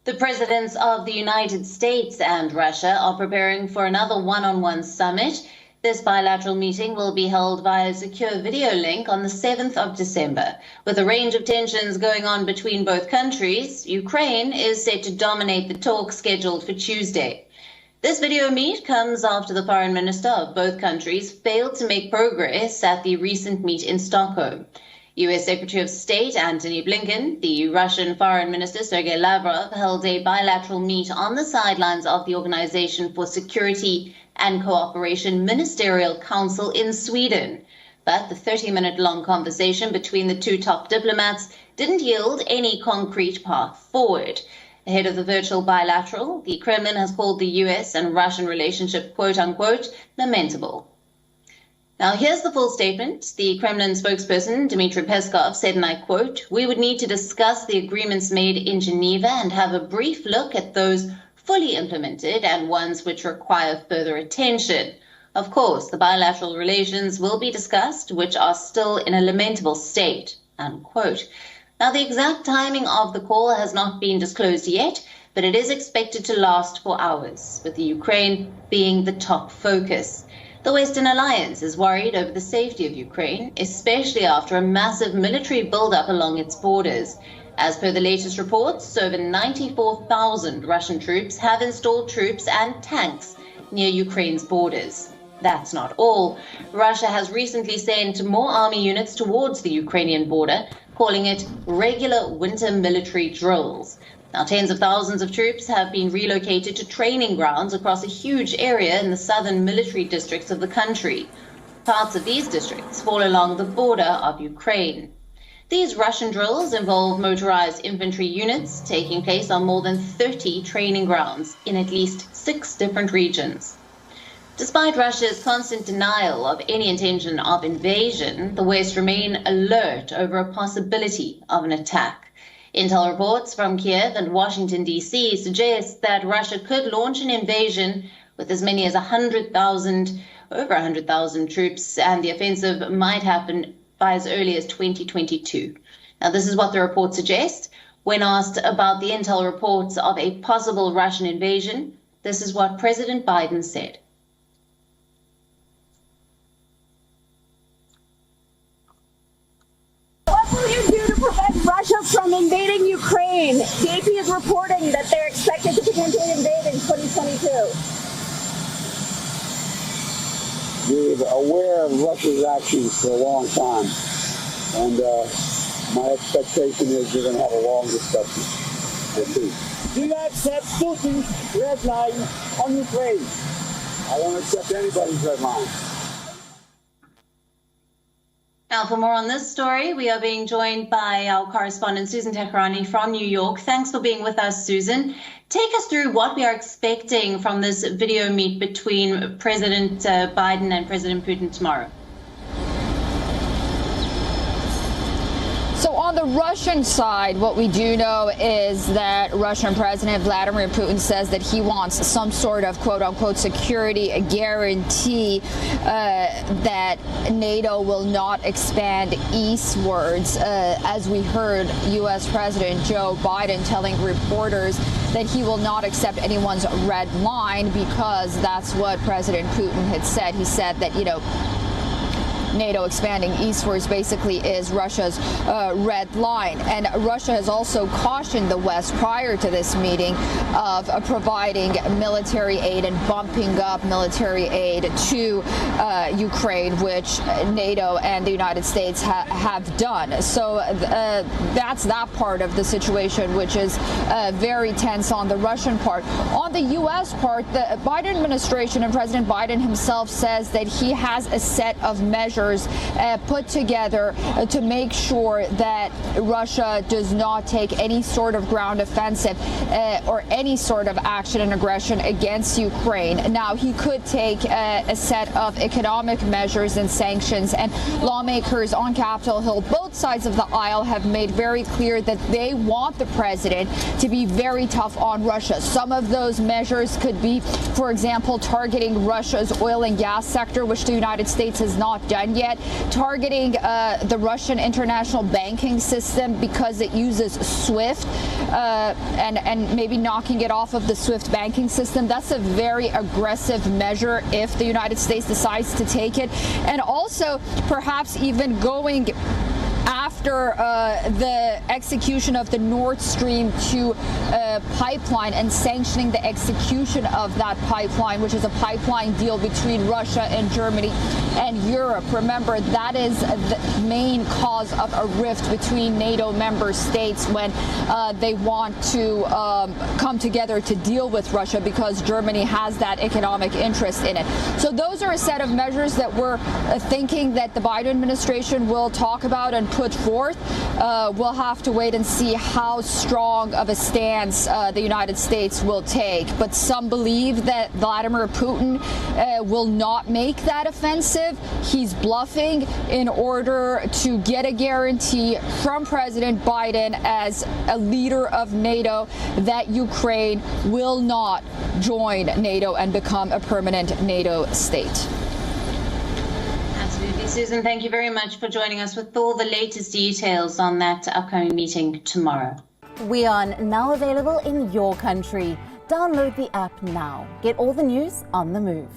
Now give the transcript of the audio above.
The presidents of the United States and Russia are preparing for another one-on-one summit. This bilateral meeting will be held via a secure video link on the 7th of December. With a range of tensions going on between both countries, Ukraine is set to dominate the talk scheduled for Tuesday. This video meet comes after the foreign minister of both countries failed to make progress at the recent meet in Stockholm. U.S. Secretary of State Antony Blinken, the Russian Foreign Minister Sergei Lavrov held a bilateral meet on the sidelines of the Organization for Security and Cooperation Ministerial Council in Sweden. But the 30-minute-long conversation between the two top diplomats didn't yield any concrete path forward. Ahead of the virtual bilateral, the Kremlin has called the U.S. and Russian relationship, quote-unquote, lamentable. Now, here's the full statement. The Kremlin spokesperson, Dmitry Peskov, said, and I quote, "We would need to discuss the agreements made in Geneva and have a brief look at those fully implemented and ones which require further attention. Of course, the bilateral relations will be discussed, which are still in a lamentable state," unquote. Now, the exact timing of the call has not been disclosed yet, but it is expected to last for hours, with the Ukraine being the top focus. The Western Alliance is worried over the safety of Ukraine, especially after a massive military buildup along its borders. As per the latest reports, over 94,000 Russian troops have installed troops and tanks near Ukraine's borders. That's not all. Russia has recently sent more army units towards the Ukrainian border, calling it regular winter military drills. Now, tens of thousands of troops have been relocated to training grounds across a huge area in the southern military districts of the country. Parts of these districts fall along the border of Ukraine. These Russian drills involve motorized infantry units taking place on more than 30 training grounds in at least 6 different regions. Despite Russia's constant denial of any intention of invasion, the West remain alert over a possibility of an attack. Intel reports from Kiev and Washington, D.C. suggest that Russia could launch an invasion with as many as over 100,000 troops, and the offensive might happen by as early as 2022. Now, this is what the report suggests. When asked about the intel reports of a possible Russian invasion, this is what President Biden said. What will you do to prevent Russia from invading Ukraine? The AP is reporting that they're expected to potentially invade in 2022. We're aware of Russia's actions for a long time, and my expectation is we're going to have a long discussion. Do you accept Putin's red line on Ukraine? I don't accept anybody's red line. Now, for more on this story, we are being joined by our correspondent, Susan Teherani from New York. Thanks for being with us, Susan. Take us through what we are expecting from this video meet between President Biden and President Putin tomorrow. So on the Russian side, what we do know is that Russian President Vladimir Putin says that he wants some sort of quote-unquote security guarantee that NATO will not expand eastwards. As we heard U.S. President Joe Biden telling reporters that he will not accept anyone's red line because that's what President Putin had said. He said that, you know, NATO expanding eastwards basically is Russia's red line. And Russia has also cautioned the West prior to this meeting of providing military aid and bumping up military aid to Ukraine, which NATO and the United States have done. So that's that part of the situation, which is very tense on the Russian part. On the U.S. part, the Biden administration and President Biden himself says that he has a set of measures put together to make sure that Russia does not take any sort of ground offensive or any sort of action and aggression against Ukraine. Now, he could take a set of economic measures and sanctions, and lawmakers on Capitol Hill, both sides of the aisle, have made very clear that they want the president to be very tough on Russia. Some of those measures could be, for example, targeting Russia's oil and gas sector, which the United States has not done and yet targeting the Russian international banking system because it uses SWIFT and maybe knocking it off of the SWIFT banking system. That's a very aggressive measure if the United States decides to take it. And also perhaps even going after the execution of the Nord Stream 2 pipeline and sanctioning the execution of that pipeline, which is a pipeline deal between Russia and Germany and Europe. Remember, that is the main cause of a rift between NATO member states when they want to come together to deal with Russia because Germany has that economic interest in it. So those are a set of measures that we're thinking that the Biden administration will talk about and put forth. We'll have to wait and see how strong of a stance the United States will take. But some believe that Vladimir Putin will not make that offensive. He's bluffing in order to get a guarantee from President Biden as a leader of NATO that Ukraine will not join NATO and become a permanent NATO state. Susan, thank you very much for joining us with all the latest details on that upcoming meeting tomorrow. WION now available in your country. Download the app now. Get all the news on the move.